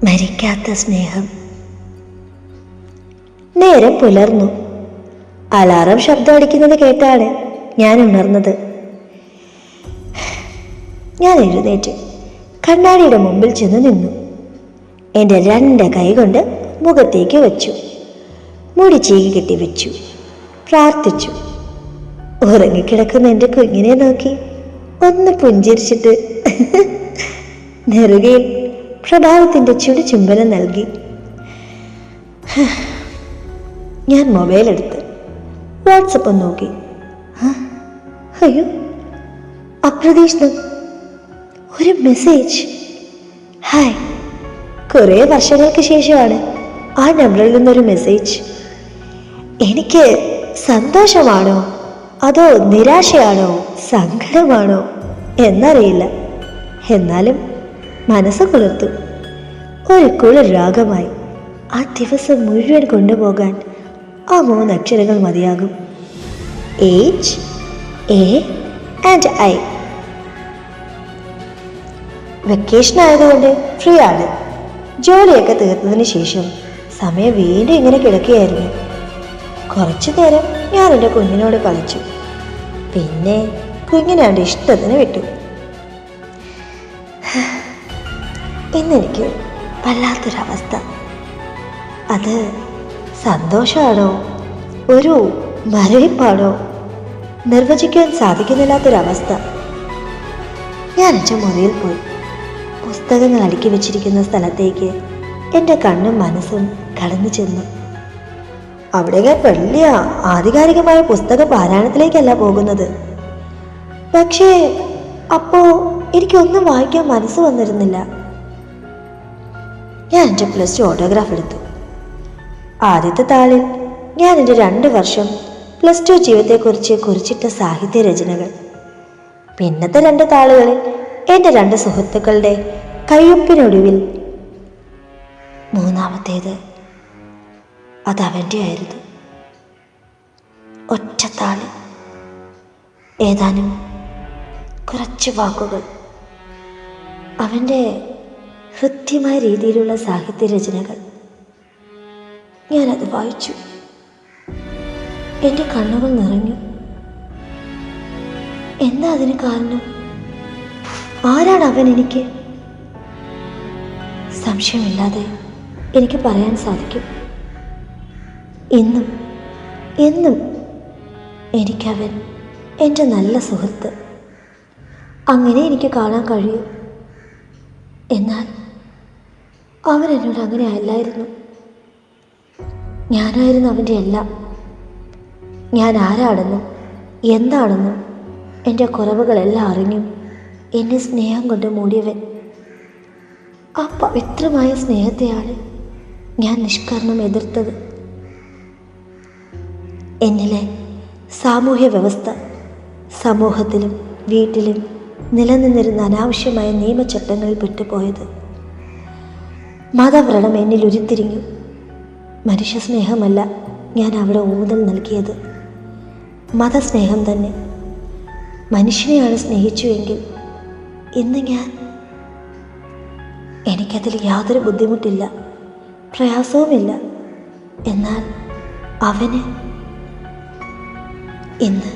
മരിക്കാത്ത സ്നേഹം. നേരം പുലർന്നു. അലാറം ശബ്ദം അടിക്കുന്നത് കേട്ടാണ് ഞാൻ ഉണർന്നത്. ഞാൻ എഴുന്നേറ്റ് കണ്ണാടിയുടെ മുമ്പിൽ ചെന്ന് നിന്നു. എൻ്റെ 2 കൈ കൊണ്ട് മുഖത്തേക്ക് വെച്ചു. മുടി ചീകി കെട്ടി വെച്ചു. പ്രാർത്ഥിച്ചു. ഉറങ്ങിക്കിടക്കുന്ന എൻ്റെ കുഞ്ഞിനെ നോക്കി ഒന്ന് പുഞ്ചിരിച്ചിട്ട് നെറുകയിൽ പ്രഭാവത്തിൻ്റെ ചുടുചുംബനം നൽകി. ഞാൻ മൊബൈൽ എടുത്ത് വാട്സപ്പ് നോക്കി. അയ്യോ, അപ്രതീക്ഷിതം ഒരു മെസ്സേജ്. ഹായ്. കുറേ വർഷങ്ങൾക്ക് ശേഷമാണ് ആ നമ്പറിൽ നിന്നൊരു മെസ്സേജ്. എനിക്ക് സന്തോഷമാണോ അതോ നിരാശയാണോ സങ്കടമാണോ എന്നറിയില്ല. എന്നാലും മനസ്സ് കുളിർത്തു. ഒരു കുളിർ രാഗമായി. ആ ദിവസം മുഴുവൻ കൊണ്ടുപോകാൻ ആ 3 അക്ഷരങ്ങൾ മതിയാകും. HAI. വെക്കേഷൻ ആയതുകൊണ്ട് ഫ്രീ ആണ്. ജോലിയൊക്കെ തീർത്തതിന് ശേഷം സമയം വീണ്ടും ഇങ്ങനെ കിടക്കുകയായിരുന്നു. കുറച്ചു നേരം ഞാൻ എൻ്റെ കുഞ്ഞിനോട് കളിച്ചു. പിന്നെ കുഞ്ഞിനെ അവൻ്റെ ഇഷ്ടത്തിന് വിട്ടു. ഇന്നെനിക്ക് വല്ലാത്തൊരവസ്ഥ. അത് സന്തോഷമാണോ ഒരു മരവിപ്പാണോ നിർവചിക്കാൻ സാധിക്കുന്നില്ലാത്തൊരവസ്ഥ. ഞാൻ എൻ്റെ മുറിയിൽ പോയി. പുസ്തകങ്ങൾ അടുക്കി വെച്ചിരിക്കുന്ന സ്ഥലത്തേക്ക് എൻ്റെ കണ്ണും മനസ്സും കടന്നു ചെന്നു. അവിടെ ഞാൻ വലിയ ആധികാരികമായ പുസ്തക പാരായണത്തിലേക്കല്ല പോകുന്നത്. പക്ഷേ അപ്പോൾ എനിക്കൊന്നും വായിക്കാൻ മനസ്സ് വന്നിരുന്നില്ല. ഞാൻ എൻ്റെ +2 ഓട്ടോഗ്രാഫ് എടുത്തു. ആദ്യത്തെ താളിൽ ഞാൻ എൻ്റെ 2 വർഷം +2 ജീവിതത്തെക്കുറിച്ച് കുറിച്ചിട്ട സാഹിത്യ രചനകൾ. പിന്നത്തെ 2 താളുകളിൽ എൻ്റെ 2 സുഹൃത്തുക്കളുടെ കയ്യൊപ്പിനൊടുവിൽ മൂന്നാമത്തേത് അതവൻ്റെ ആയിരുന്നു. ഒറ്റത്താള് ഏതാനും കുറച്ച് വാക്കുകൾ. അവൻ്റെ ഹൃദ്യമായ രീതിയിലുള്ള സാഹിത്യ രചനകൾ. ഞാനത് വായിച്ചു. എൻ്റെ കണ്ണുകൾ നിറഞ്ഞു. എന്താ അതിന് കാരണം? ആരാണ് അവൻ എനിക്ക്? സംശയമില്ലാതെ എനിക്ക് പറയാൻ സാധിക്കും. ഇന്നും എന്നും എനിക്കവൻ എൻ്റെ നല്ല സുഹൃത്ത്. അങ്ങനെ എനിക്ക് കാണാൻ കഴിയും. എന്നാൽ അവൻ എന്നോട് അങ്ങനെ അല്ലായിരുന്നു. ഞാനായിരുന്നു അവൻ്റെ എല്ലാം. ഞാൻ ആരാണെന്നും എന്താണെന്നും എൻ്റെ കുറവുകളെല്ലാം അറിഞ്ഞു എന്നെ സ്നേഹം കൊണ്ട് മൂടിയവൻ. ആ പവിത്രമായ സ്നേഹത്തെയാണ് ഞാൻ നിഷ്കരണം എതിർത്തത്. എന്നിലെ സാമൂഹ്യ വ്യവസ്ഥ, സമൂഹത്തിലും വീട്ടിലും നിലനിന്നിരുന്ന അനാവശ്യമായ നിയമചട്ടങ്ങളിൽ പെട്ടുപോയത്. മതവ്രണം എന്നിൽ ഉരുത്തിരിഞ്ഞു. മനുഷ്യ സ്നേഹമല്ല ഞാൻ അവിടെ ഊന്നൽ നൽകിയത്, മതസ്നേഹം തന്നെ. മനുഷ്യനെയാണ് സ്നേഹിച്ചുവെങ്കിൽ ഇന്ന് എനിക്കതിൽ യാതൊരു ബുദ്ധിമുട്ടില്ല, പ്രയാസവുമില്ല. എന്നാൽ അവന് ഇന്ന്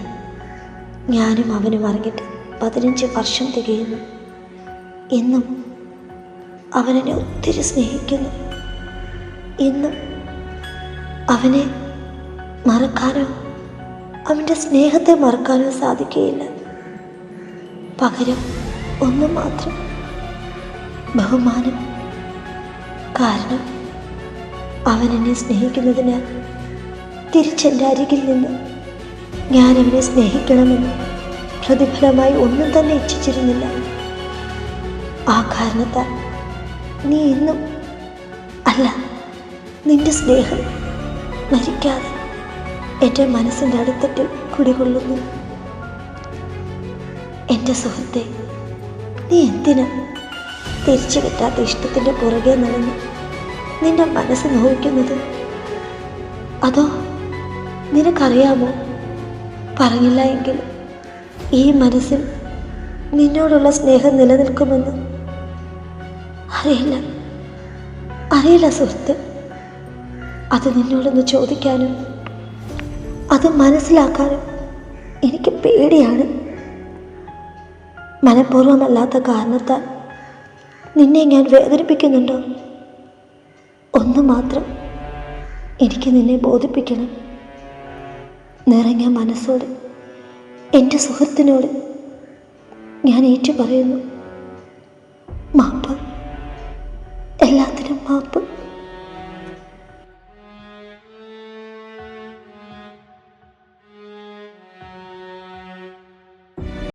ഞാനും അവനും അറിഞ്ഞിട്ട് 15 വർഷം തികയുന്നു. ഇന്നും അവനെന്നെ ഒത്തിരി സ്നേഹിക്കുന്നു. ഇന്നും അവനെ മറക്കാനോ അവൻ്റെ സ്നേഹത്തെ മറക്കാനോ സാധിക്കുകയില്ല. പകരം ഒന്നു മാത്രം, ബഹുമാനം. കാരണം അവൻ എന്നെ സ്നേഹിക്കുന്നതിനാൽ തിരിച്ചെൻ്റെ അരികിൽ നിന്ന് ഞാൻ അവനെ സ്നേഹിക്കണമെന്ന് പ്രതിഫലമായി ഒന്നും തന്നെ ഇച്ഛിച്ചിരുന്നില്ല. ആ കാരണത്താൽ നീ ഇന്നും അല്ല, നിന്റെ സ്നേഹം മരിക്കാതെ എൻ്റെ മനസ്സിൻ്റെ അടുത്തിട്ട് കുടികൊള്ളുന്നു. എൻ്റെ സുഹൃത്തെ, നീ എന്തിനാ തിരിച്ചു കിട്ടാത്ത ഇഷ്ടത്തിൻ്റെ പുറകെ നടന്ന് നിന്റെ മനസ്സ് നോവിക്കുന്നത്? അതോ നിനക്കറിയാമോ, പറഞ്ഞില്ല എങ്കിൽ ഈ മനസ്സിൽ നിന്നോടുള്ള സ്നേഹം നിലനിൽക്കുമെന്ന്? അറിയില്ല, അറിയില്ല സുഹൃത്ത്. അത് നിന്നോടൊന്ന് ചോദിക്കാനും അത് മനസ്സിലാക്കാനും എനിക്ക് പേടിയാണ്. മനഃപൂർവ്വമല്ലാത്ത കാരണത്താൽ നിന്നെ ഞാൻ വേദനിപ്പിക്കുന്നുണ്ടോ? ഒന്ന് മാത്രം എനിക്ക് നിന്നെ ബോധിപ്പിക്കണം. നിറഞ്ഞ മനസ്സോട് എൻ്റെ സുഹൃത്തിനോട് ഞാൻ ഏറ്റുപറയുന്നു.